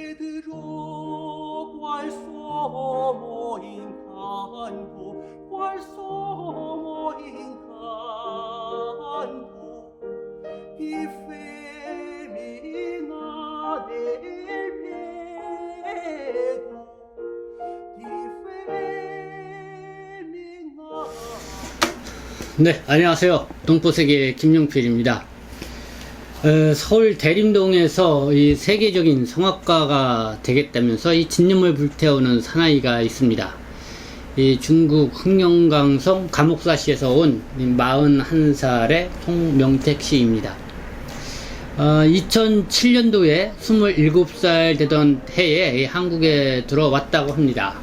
베드로 괄소 모인 간부 괄소 모인 간부 di femmina del pedo di femmina. 네, 안녕하세요. 동포세계 김용필입니다. 서울 대림동에서 이 세계적인 성악가가 되겠다면서 이 진념을 불태우는 사나이가 있습니다. 이 중국 흑룡강성 감옥사시에서 온 41살의 송명택 씨입니다. 2007년도에 27살 되던 해에 한국에 들어왔다고 합니다.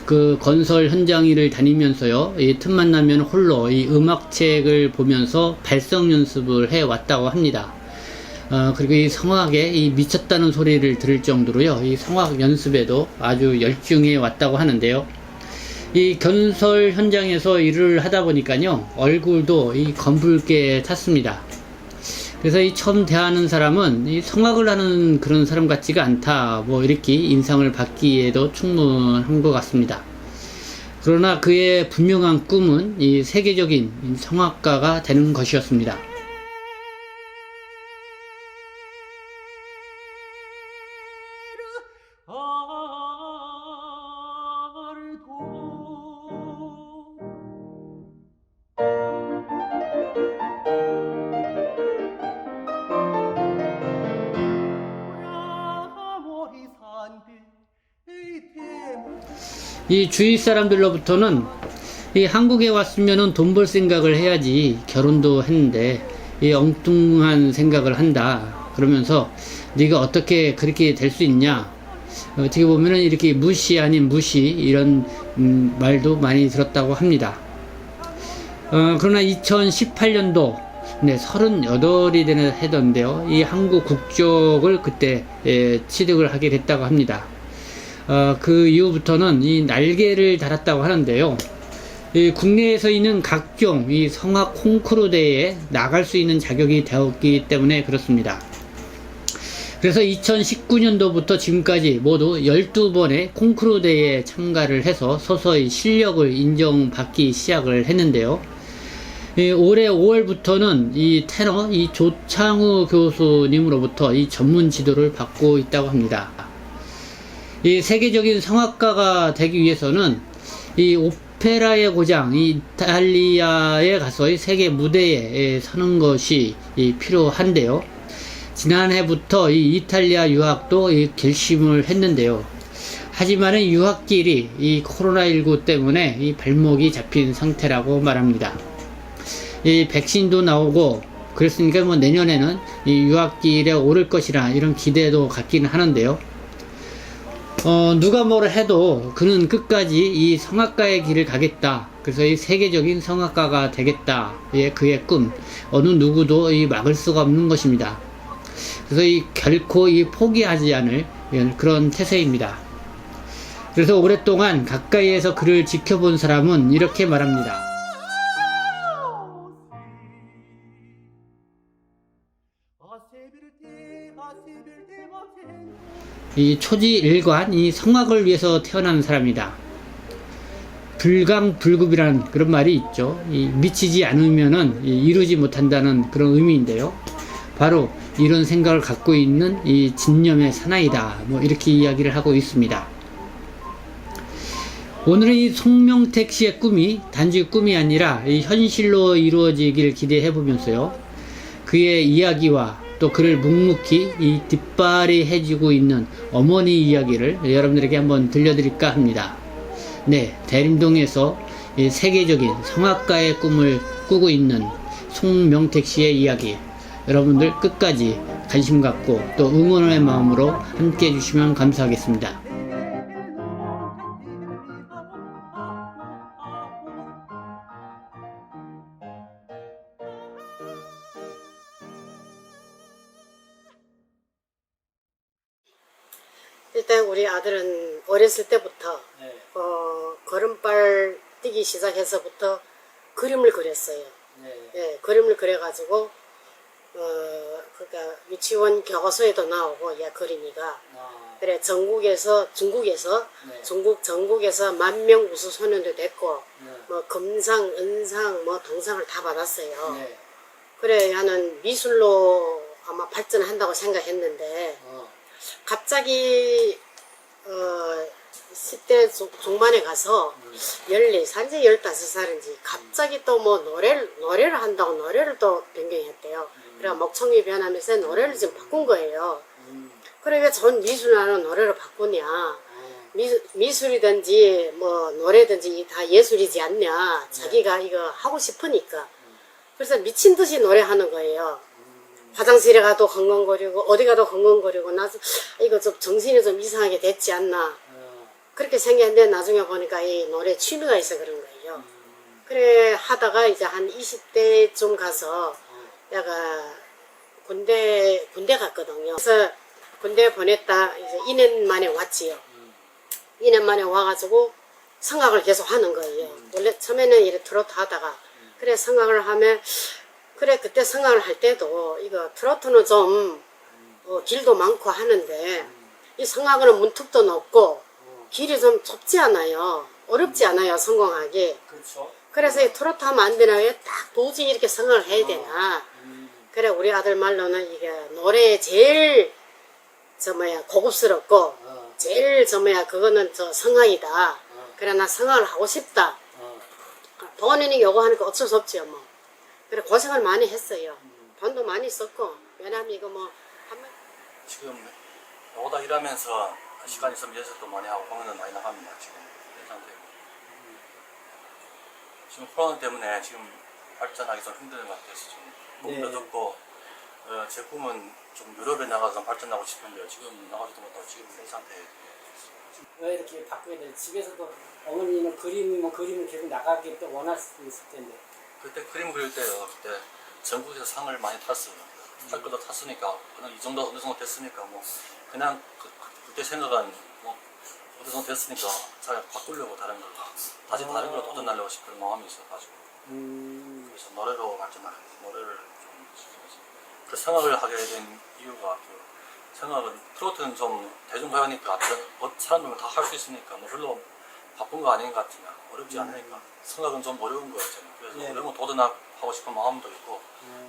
그 건설 현장 일을 다니면서요, 이 틈만 나면 홀로 이 음악책을 보면서 발성 연습을 해 왔다고 합니다. 그리고 이 성악에 이 미쳤다는 소리를 들을 정도로요, 이 성악 연습에도 아주 열중해 왔다고 하는데요. 이 건설 현장에서 일을 하다 보니까요, 얼굴도 이 검붉게 탔습니다. 그래서 이 처음 대하는 사람은 이 성악을 하는 그런 사람 같지가 않다, 뭐 이렇게 인상을 받기에도 충분한 것 같습니다. 그러나 그의 분명한 꿈은 이 세계적인 성악가가 되는 것이었습니다. 이 주위 사람들로부터는 이 한국에 왔으면은 돈 벌 생각을 해야지 결혼도 했는데 이 엉뚱한 생각을 한다 그러면서 네가 어떻게 그렇게 될 수 있냐, 어떻게 보면은 이렇게 무시 아닌 무시, 이런 말도 많이 들었다고 합니다. 그러나 2018년도 38이 되는 해던데요, 이 한국 국적을 그때 취득을 하게 됐다고 합니다. 그 이후부터는 이 날개를 달았다고 하는데요, 이 국내에서 있는 각종 이 성악 콩쿠르 대회에 나갈 수 있는 자격이 되었기 때문에 그렇습니다. 그래서 2019년도부터 지금까지 모두 12번의 콩쿠르 대회에 참가를 해서 서서히 실력을 인정받기 시작을 했는데요, 올해 5월부터는 이 테너 이 조창우 교수님으로부터 이 전문 지도를 받고 있다고 합니다. 이 세계적인 성악가가 되기 위해서는 이 오페라의 고장 이 이탈리아에 가서 이 세계 무대에 서는 것이 필요한데요, 지난해부터 이 이탈리아 유학도 결심을 했는데요, 하지만은 유학길이 이 코로나19 때문에 이 발목이 잡힌 상태라고 말합니다. 이 백신도 나오고 그랬으니까 뭐 내년에는 이 유학길에 오를 것이라 이런 기대도 갖기는 하는데요, 누가 뭐를 해도 그는 끝까지 이 성악가의 길을 가겠다, 그래서 이 세계적인 성악가가 되겠다, 그의 꿈, 어느 누구도 막을 수가 없는 것입니다. 그래서 결코 포기하지 않을 그런 태세입니다. 그래서 오랫동안 가까이에서 그를 지켜본 사람은 이렇게 말합니다. 이 초지일관 이 성악을 위해서 태어난 사람이다. 불강불급이라는 그런 말이 있죠. 미치지 않으면은 이루지 못한다는 그런 의미인데요, 바로 이런 생각을 갖고 있는 이 진념의 사나이다, 뭐 이렇게 이야기를 하고 있습니다. 오늘은 이 송명택 씨의 꿈이 단지 꿈이 아니라 이 현실로 이루어지길 기대해 보면서요, 그의 이야기와 또 그를 묵묵히 이 뒷발이 해주고 있는 어머니 이야기를 여러분들에게 한번 들려드릴까 합니다. 네, 대림동에서 이 세계적인 성악가의 꿈을 꾸고 있는 송명택 씨의 이야기, 여러분들 끝까지 관심 갖고 또 응원의 마음으로 함께 해주시면 감사하겠습니다. 일단 우리 아들은 어렸을 때부터 네. 걸음발 뛰기 시작해서부터 그림을 그렸어요. 네. 예, 그림을 그려가지고 그러니까 유치원 교과서에도 나오고 야 그림이가 그래 중국에서 네. 중국 전국에서 10,000명 우수 소년도 됐고 네. 뭐 금상, 은상, 뭐 동상을 다 받았어요. 네. 그래 나는 미술로 아마 발전한다고 생각했는데 갑자기 10대 중반에 가서 14살인지 15살인지 갑자기 또 뭐 노래를 한다고 노래를 또 변경했대요. 그래 목청이 변하면서 노래를 지금 바꾼 거예요. 그래 왜 전 미술하는 노래를 바꾸냐. 미술이든지 뭐 노래든지 다 예술이지 않냐. 자기가 이거 하고 싶으니까. 그래서 미친 듯이 노래하는 거예요. 화장실에 가도 건건거리고 어디 가도 건건거리고 나서 이거 좀 정신이 좀 이상하게 됐지 않나. 그렇게 생각했는데 나중에 보니까 이 노래 취미가 있어 그런 거예요. 그래 하다가 이제 한 20대쯤 가서 내가 군대 갔거든요. 그래서 군대 보냈다 이제 2년 만에 왔지요. 2년 만에 와가지고 성악을 계속 하는 거예요. 원래 처음에는 이렇게 트로트 하다가 그래 성악을 하면 그래 그때 성악을 할 때도 이거 트로트는 좀 길도 많고 하는데 이 성악은 문턱도 높고 길이 좀 좁지 않아요. 어렵지 않아요 성공하기. 그렇죠. 그래서 이 트로트 하면 안 되나 왜 딱 도저히 이렇게 성악을 해야 되나. 그래 우리 아들 말로는 이게 노래 제일 고급스럽고 제일 그거는 성악이다. 그래 나 성악을 하고 싶다. 본인이 요구하니까 어쩔 수 없지요 뭐. 그래 고생을 많이 했어요. 돈도 많이 썼고 왜냐면 이거 뭐 지금 오다 일하면서 시간 있으면 연습도 많이 하고 공연은 많이 나갑니다. 지금 이런 상태고 지금 코로나 때문에 지금 발전하기 좀 힘든 것 같아서 지금 꿈도 적고 제 꿈은 좀 유럽에 나가서 좀 발전하고 싶은데 지금 나가지도 못하고 지금 이런 상태에 왜 이렇게 바꾸게 돼? 집에서도 어머니는 그림을 계속 나가기 또 원할 수도 있을 텐데. 그때 그림 그릴 때요. 그때 전국에서 상을 많이 탔어요. 할 것도 탔으니까 그냥 이 정도 어느 정도 됐으니까 뭐 그냥 그때 생각은 뭐 어느 정도 됐으니까 잘 바꾸려고 다른 걸 다시 다른 걸 도전하려고 싶은 마음이 있어가지고 그래서 노래로 발전하는 노래를 좀 그 생각을 하게 된 이유가 생각은 트로트는 좀 대중가요니까 사람들은 다 할 수 있으니까 뭐 별로 바쁜 거 아닌 것 같으냐 어렵지 않으니까 생각은 좀 어려운 거예요 저는. 그래서 어려운 거 도전하고 싶은 마음도 있고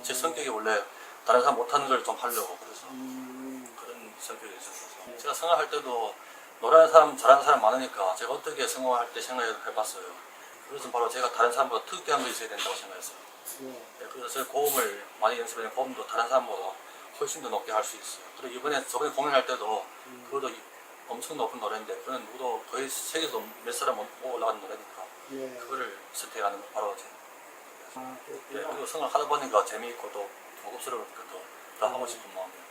제 성격이 원래 다른 사람 못하는 걸 좀 하려고 그래서 그런 성격이 있었어요. 제가 생각할 때도 노래하는 사람 잘하는 사람 많으니까 제가 어떻게 성공할 때 생각해봤어요. 그래서 바로 제가 다른 사람보다 특별한 거 있어야 된다고 생각했어요. 그래서 제가 고음을 많이 연습해서 고음도 다른 사람보다 훨씬 더 높게 할 수 있어요. 그리고 저번에 공연할 때도 그것도 엄청 높은 노래인데 그건 누구도 거의 세계에서 몇 사람 못 올라가는 노래니까 그거를 선택하는 바로 제. 그리고 생각하다 보니까 재미있고 또 고급스러우니까 더 하고 싶은 마음이에요.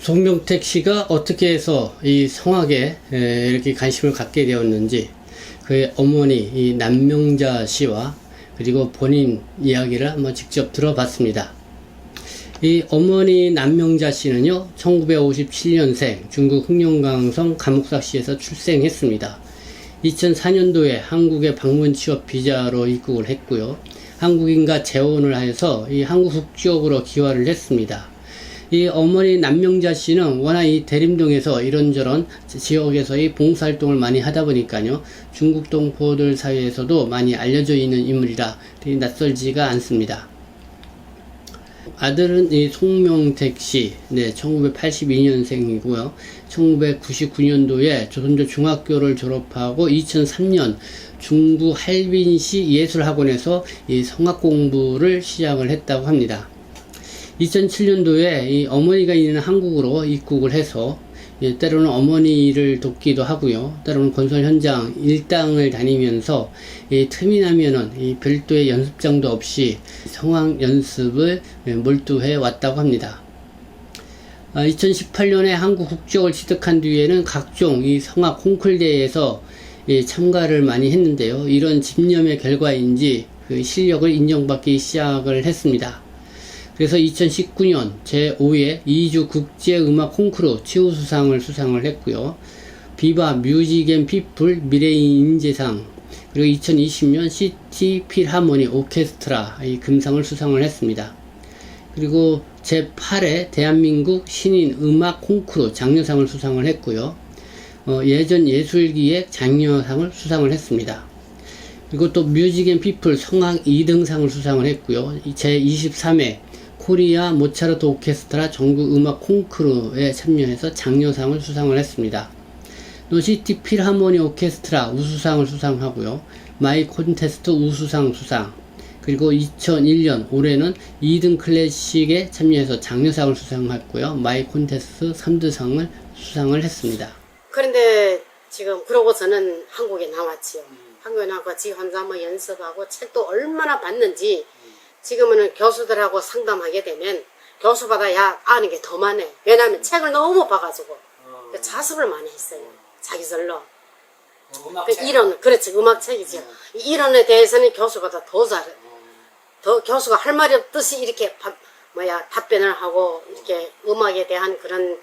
송명택 씨가 어떻게 해서 이 성악에 이렇게 관심을 갖게 되었는지 그의 어머니 이 남명자 씨와 그리고 본인 이야기를 한번 직접 들어봤습니다. 이 어머니 남명자 씨는요 1957년생 중국 흑룡강성 감옥사시에서 출생했습니다. 2004년도에 한국에 방문 취업 비자로 입국을 했고요. 한국인과 재혼을 해서 이 한국 국적으로 귀화를 했습니다. 이 어머니 남명자 씨는 워낙 이 대림동에서 이런저런 지역에서의 봉사활동을 많이 하다 보니까요. 중국 동포들 사이에서도 많이 알려져 있는 인물이라 낯설지가 않습니다. 아들은 이 송명택 씨, 1982년생이고요. 1999년도에 조선조 중학교를 졸업하고 2003년 중부 할빈시 예술학원에서 이 성악 공부를 시작을 했다고 합니다. 2007년도에 이 어머니가 있는 한국으로 입국을 해서 때로는 어머니 일을 돕기도 하고요. 때로는 건설 현장 일당을 다니면서 틈이 나면은 별도의 연습장도 없이 성악 연습을 몰두해 왔다고 합니다. 2018년에 한국 국적을 취득한 뒤에는 각종 이 성악 콩쿨대회에서 참가를 많이 했는데요. 이런 집념의 결과인지 그 실력을 인정받기 시작을 했습니다. 그래서 2019년 제5회 이주 국제음악 콩쿠르 최우수상을 수상을 했고요. 비바 뮤직 앤 피플 미래인 인재상 그리고 2020년 시티 필하모니 오케스트라 이 금상을 수상을 했습니다. 그리고 제8회 대한민국 신인 음악 콩쿠르 장려상을 수상을 했고요. 예전 예술기획 장려상을 수상을 했습니다. 그리고 또 뮤직 앤 피플 성악 2등상을 수상을 했고요. 제23회 코리아 모차르트 오케스트라 전국 음악 콩쿠르에 참여해서 장려상을 수상을 했습니다. 또 시티 필하모니 오케스트라 우수상을 수상하고요. 마이 콘테스트 우수상 수상, 그리고 2001년 올해는 2등 클래식에 참여해서 장려상을 수상했고요. 마이 콘테스트 3등상을 수상을 했습니다. 그런데 지금 그러고서는 한국에 나왔지요. 한국에 나와서 지 혼자 뭐 연습하고 책도 얼마나 봤는지 지금은 교수들하고 상담하게 되면 교수보다 야 아는 게 더 많네. 왜냐하면 책을 너무 봐가지고 자습을 많이 했어요. 자기절로. 그 이론, 그렇지, 음악책이죠. 이 이론에 대해서는 교수보다 더 잘해. 더 교수가 할 말이 없듯이 이렇게 답변을 하고 이렇게 음악에 대한 그런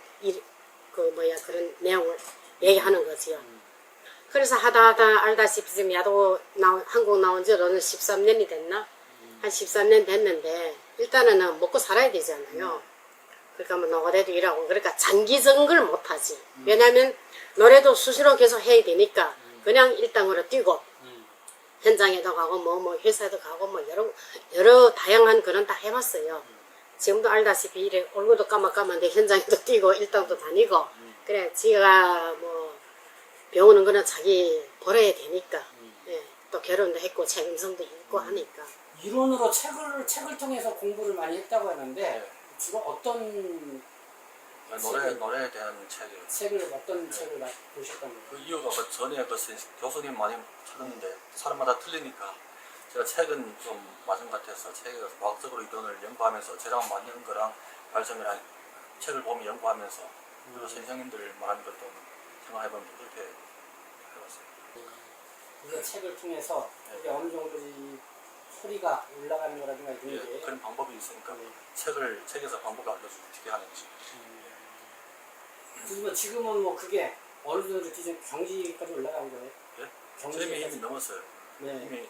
그런 내용을 얘기하는 거지요. 그래서 하다 알다시피 지금 야도 한국 나온 지 오늘 13년이 됐나? 한 13년 됐는데 일단은 먹고 살아야 되잖아요. 그러니까 뭐 노래도 일하고 그러니까 장기적인 걸 못하지. 왜냐면 노래도 수시로 계속 해야 되니까 그냥 일당으로 뛰고 현장에도 가고 뭐 회사에도 가고 뭐 여러 다양한 그런 다 해봤어요. 지금도 알다시피 이래 얼굴도 까맣까만데 현장에도 뛰고 일당도 다니고 그래 지가 뭐 배우는 거는 자기 벌어야 되니까 예, 또 결혼도 했고 책임성도 있고 하니까 이론으로 책을 통해서 공부를 많이 했다고 하는데 주로 어떤 노래에 대한 책이에요. 어떤 책을 보셨던 거예요? 그 이유가 전에 교수님 많이 찾았는데 사람마다 틀리니까 제가 책은 좀 맞은 것 같아서 책에 과학적으로 이론을 연구하면서 제가 만든 거랑 발전이랑 책을 보면 연구하면서 그리고 선생님들 말하는 걸 좀 생각해보면 그렇게 해봤어요. 그 책을 통해서 이게 어느 정도 이 소리가 올라가는 거라든가 이런 게 그런 방법이 있으니까 책에서 방법을 알려주고 어떻게 하는지. 그리고 지금은 뭐 그게 어느 정도 기준 경지까지 올라간 거예요? 예? 지금이 이미 넘었어요. 네. 이미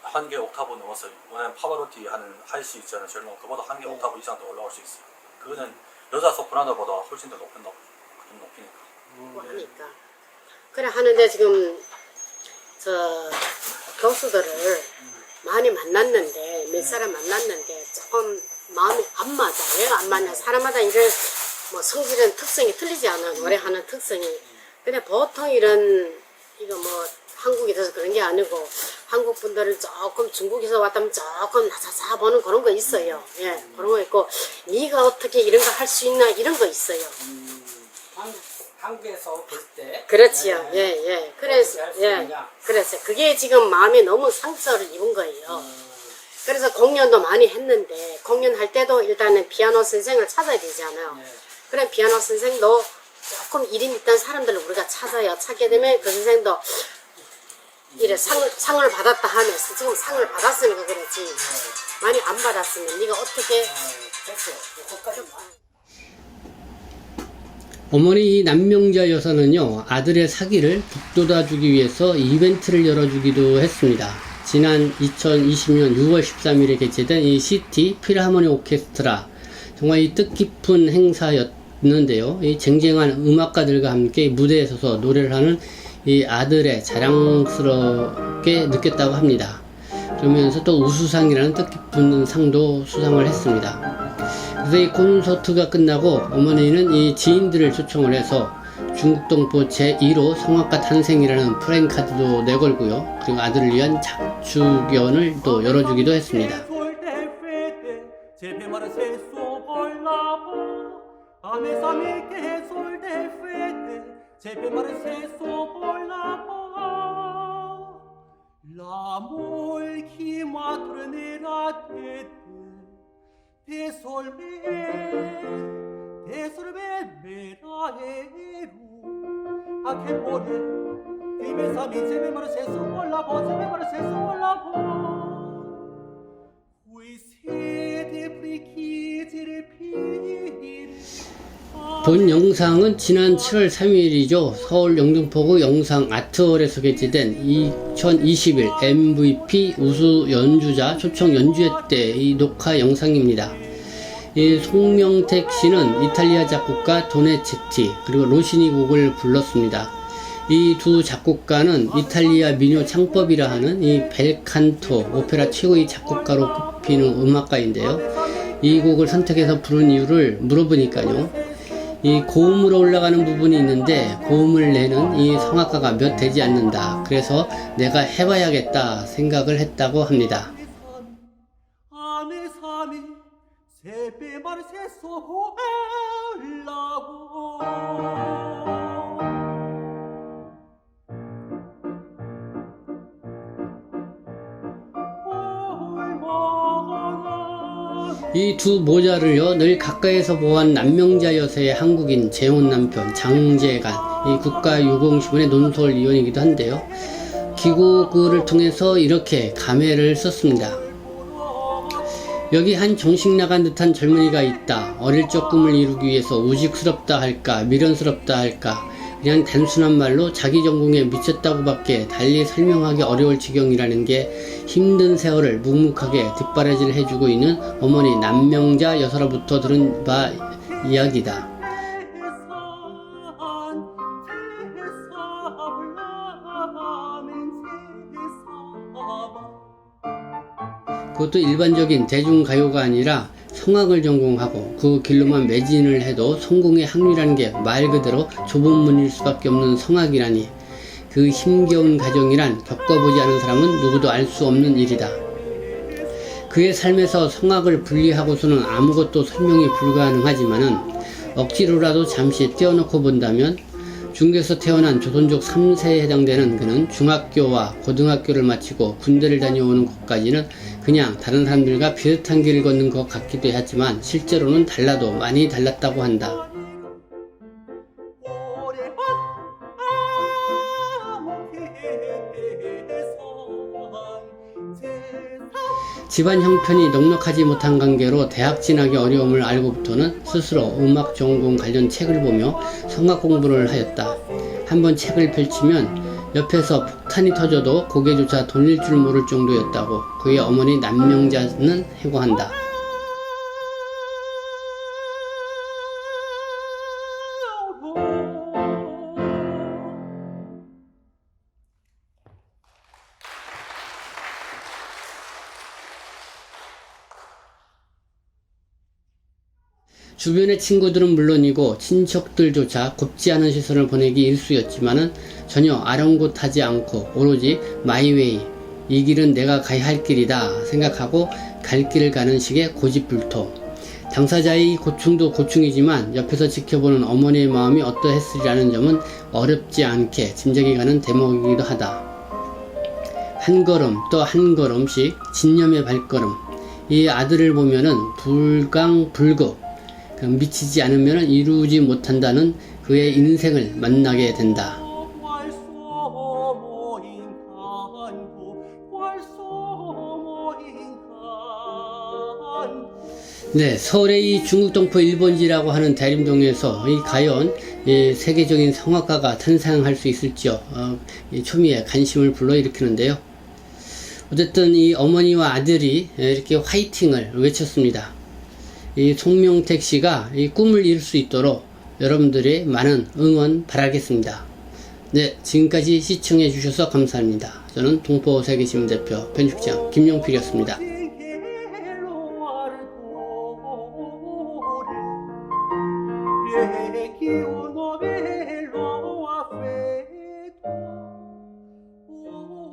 한 개 옥타브 넘었어요. 왜냐면 파바로티 하는 하이시 있잖아요. 젊은 그보다 한 개 네. 옥타브 이상 더 올라올 수 있어요. 그거는 여자 소프라노보다 훨씬 더 높이니까. 하니까 그래 하는데 지금 저 교수들을 많이 만났는데 몇 사람 만났는데 조금 마음이 안 맞아. 왜 안 맞냐? 사람마다 이런 뭐 성질은 특성이 틀리지 않아. 노래하는 특성이. 근데 보통 이거 뭐 한국에서 그런 게 아니고 한국 분들은 조금 중국에서 왔다면 조금 나사사 보는 그런 거 있어요. 예, 그런 거 있고 네가 어떻게 이런 거 할 수 있나 이런 거 있어요. 한국에서 볼 때 그렇지요. 예. 그래서 그래서 그게 지금 마음에 너무 상처를 입은 거예요. 그래서 공연도 많이 했는데 공연할 때도 일단은 피아노 선생을 찾아야 되잖아요. 그래 피아노 선생도 조금 이름 있던 사람들을 우리가 찾아요. 찾게 되면 그 선생도 이래 상을 받았다 하면서 지금 상을 받았으니까 그렇지 많이 안 받았으면 네가 어떻게 어머니 남명자 여사는요, 아들의 사기를 북돋아주기 위해서 이벤트를 열어주기도 했습니다. 지난 2020년 6월 13일에 개최된 이 시티 필하모니 오케스트라, 정말 이 뜻깊은 행사였는데요. 이 쟁쟁한 음악가들과 함께 무대에 서서 노래를 하는 이 아들의 자랑스럽게 느꼈다고 합니다. 그러면서 또 우수상이라는 뜻깊은 상도 수상을 했습니다. 그래서 이 콘서트가 끝나고 어머니는 이 지인들을 초청을 해서 중국동포 제1호 성악가 탄생이라는 프랜카드도 내걸고요. 그리고 아들을 위한 작축연을 또 열어주기도 했습니다. L'amor qui m'entraînera vera a che more che me sa mi se me mare se so la voce me mare se so la qui siete prichiti repiri 본 영상은 지난 7월 3일이죠. 서울 영등포구 영상 아트홀에서 개최된 2021 MVP 우수 연주자 초청 연주회 때 이 녹화 영상입니다. 이 송명택 씨는 이탈리아 작곡가 도네체티 그리고 로시니 곡을 불렀습니다. 이 두 작곡가는 이탈리아 민요 창법이라 하는 이 벨칸토 오페라 최고의 작곡가로 꼽히는 음악가인데요. 이 곡을 선택해서 부른 이유를 물어보니까요. 이 고음으로 올라가는 부분이 있는데 고음을 내는 이 성악가가 몇 되지 않는다. 그래서 내가 해봐야겠다 생각을 했다고 합니다. 안에 삼이 새빼만 새서 올라고 이 두 모자를요 늘 가까이서 보아한 남명자 여세의 한국인 재혼 남편 장재간 이 국가유공신문의 논설위원이기도 한데요. 기고글을 통해서 이렇게 감회를 썼습니다. 여기 한 정식 나간 듯한 젊은이가 있다. 어릴 적 꿈을 이루기 위해서 우직스럽다 할까 미련스럽다 할까 그냥 단순한 말로 자기 전공에 미쳤다고 밖에 달리 설명하기 어려울 지경이라는 게 힘든 세월을 묵묵하게 뒷바라지를 해주고 있는 어머니 남명자 여사로부터 들은 바 이야기다. 그것도 일반적인 대중가요가 아니라 성악을 전공하고 그 길로만 매진을 해도 성공의 확률이라는 게 말 그대로 좁은 문일 수밖에 없는 성악이라니 그 힘겨운 과정이란 겪어보지 않은 사람은 누구도 알 수 없는 일이다. 그의 삶에서 성악을 분리하고서는 아무것도 설명이 불가능하지만은 억지로라도 잠시 떼어놓고 본다면 중국에서 태어난 조선족 3세에 해당되는 그는 중학교와 고등학교를 마치고 군대를 다녀오는 것까지는 그냥 다른 사람들과 비슷한 길을 걷는 것 같기도 하지만 실제로는 달라도 많이 달랐다고 한다. 집안 형편이 넉넉하지 못한 관계로 대학 진학의 어려움을 알고부터는 스스로 음악 전공 관련 책을 보며 성악 공부를 하였다. 한번 책을 펼치면 옆에서 폭탄이 터져도 고개조차 돌릴 줄 모를 정도였다고 그의 어머니 남명자는 해고한다. 주변의 친구들은 물론이고 친척들조차 곱지 않은 시선을 보내기 일쑤였지만은 전혀 아랑곳하지 않고 오로지 마이웨이 이 길은 내가 가야 할 길이다 생각하고 갈 길을 가는 식의 고집불통. 당사자의 고충도 고충이지만 옆에서 지켜보는 어머니의 마음이 어떠했으리라는 점은 어렵지 않게 짐작이 가는 대목이기도 하다. 한 걸음 또 한 걸음씩 진념의 발걸음. 이 아들을 보면은 불강불급 미치지 않으면 이루지 못한다는 그의 인생을 만나게 된다. 네, 서울의 이 중국동포 일본지라고 하는 대림동에서 이 과연 세계적인 성악가가 탄생할 수 있을지요. 초미의 관심을 불러일으키는데요. 어쨌든 이 어머니와 아들이 이렇게 화이팅을 외쳤습니다. 이 송명택 씨가 이 꿈을 이룰 수 있도록 여러분들의 많은 응원 바라겠습니다. 네, 지금까지 시청해 주셔서 감사합니다. 저는 동포세계신문 대표 편집장 김용필이었습니다. 기운을